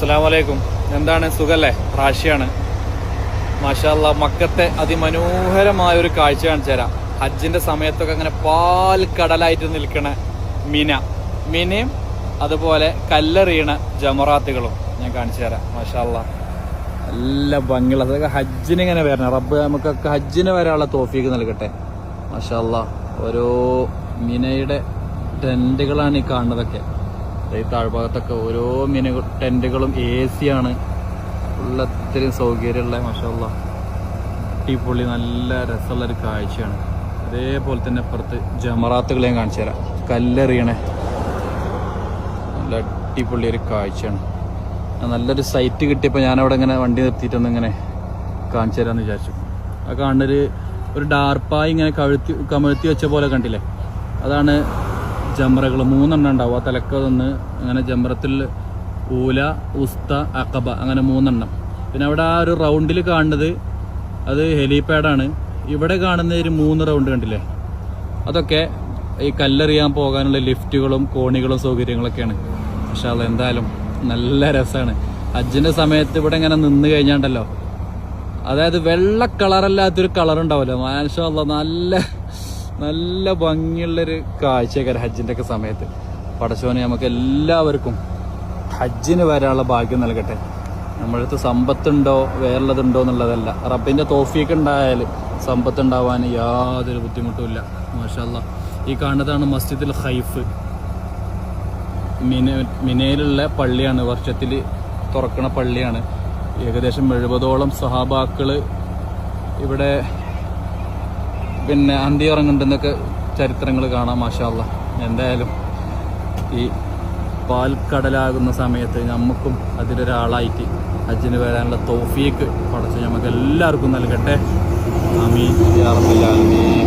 അസ്സലാമു അലൈക്കും. എന്താണ് സുഖല്ലേ? റാഷിയാണ്. മാഷാ അല്ലാഹ്, മക്കത്തെ അതിമനോഹരമായ ഒരു കാഴ്ച കാണിച്ചു തരാം. ഹജ്ജിന്റെ സമയത്തൊക്കെ അങ്ങനെ പാൽ കടലായിട്ട് നിൽക്കണ മിനയും അതുപോലെ കല്ലെറിയണ ജമറാത്തുകളും ഞാൻ കാണിച്ചു തരാം. മാഷാ അല്ലാഹ്, നല്ല ഭംഗിയുള്ള അതൊക്കെ ഹജ്ജിന് ഇങ്ങനെ വരണം. റബ്ബ് നമുക്കൊക്കെ ഹജ്ജിന് വരാനുള്ള തോഫീക്ക് നൽകട്ടെ. മാഷാ അല്ലാഹ്, ഓരോ മിനയുടെ ടെന്റുകളാണ് ഈ കാണുന്നതൊക്കെ. ഈ താഴ്ഭാഗത്തൊക്കെ ഓരോ ടെന്റുകളും AC ആണ്. ഉള്ളത്തിലും സൗകര്യമുള്ള മാഷാ അല്ലാഹ് അടിപൊളി നല്ല രസമുള്ളൊരു കാഴ്ചയാണ്. അതേപോലെ തന്നെ അപ്പുറത്ത് ജമറാത്തുകൾ ഞാൻ കാണിച്ചു തരാം. കല്ലെറിയണേ നല്ല അടിപൊളി ഒരു കാഴ്ചയാണ്. നല്ലൊരു സൈറ്റ് കിട്ടിയപ്പോൾ ഞാനവിടെ ഇങ്ങനെ വണ്ടി നിർത്തിയിട്ടൊന്ന് ഇങ്ങനെ കാണിച്ചു തരാമെന്ന് വിചാരിച്ചു. ആ കാണുന്നൊരു ഡാർപ്പായി ഇങ്ങനെ കമഴ്ത്തി വെച്ച പോലെ കണ്ടില്ലേ, അതാണ് ജമറകൾ. 3 ഉണ്ടാവും. ആ തലക്കതൊന്ന് അങ്ങനെ ജമറത്തിൽ ഊല, ഉസ്ത, അഖബ അങ്ങനെ 3. പിന്നെ അവിടെ ആ ഒരു റൗണ്ടിൽ കാണുന്നത് അത് ഹെലിപാഡാണ്. ഇവിടെ കാണുന്ന ഒരു 3 റൗണ്ട് കണ്ടില്ലേ, അതൊക്കെ ഈ കല്ലെറിയാൻ പോകാനുള്ള ലിഫ്റ്റുകളും കോണികളും സൗകര്യങ്ങളൊക്കെയാണ്. പക്ഷെ അത് എന്തായാലും നല്ല രസമാണ്. ഹജ്ജിന്റെ സമയത്ത് ഇവിടെ ഇങ്ങനെ നിന്ന് കഴിഞ്ഞാണ്ടല്ലോ, അതായത് വെള്ള കളറല്ലാത്തൊരു കളർ ഉണ്ടാവുമല്ലോ. മാഷാ അല്ലാഹ്, നല്ല ഭംഗിയുള്ളൊരു കാഴ്ചയൊക്കെ ഹജ്ജിന്റെ ഒക്കെ സമയത്ത്. പടച്ചോനെ നമുക്ക് എല്ലാവർക്കും ഹജ്ജിന് വരാനുള്ള ഭാഗ്യം നൽകട്ടെ. നമ്മളടുത്ത് സമ്പത്തുണ്ടോ വേറുള്ളതുണ്ടോ എന്നുള്ളതല്ല, റബ്ബിന്റെ തോഫീക്ക് ഉണ്ടായാൽ സമ്പത്ത് ഉണ്ടാവാൻ യാതൊരു ബുദ്ധിമുട്ടുമില്ല. മാഷാ അല്ലാഹ്, ഈ കാണുന്നതാണ് മസ്ജിദുൽ ഖൈഫ്. മിനയിലുള്ള പള്ളിയാണ്, വർഷത്തിൽ തുറക്കണ പള്ളിയാണ്. ഏകദേശം 70ഓളം സഹാബാക്കള് ഇവിടെ പിന്നെ അന്തി ഇറങ്ങുന്നുണ്ടെന്നൊക്കെ ചരിത്രങ്ങൾ കാണാം. മാഷാ അല്ലാഹ്, എന്തായാലും ഈ പാൽക്കടലാകുന്ന സമയത്ത് നമുക്കും അതിലൊരാളായിട്ട് ഹജ്ജിന് വരാനുള്ള തൗഫീക്ക് പടച്ച് നമുക്ക് എല്ലാവർക്കും നൽകട്ടെ. ആമീൻ യാ റബ്ബൽ ആലമീൻ.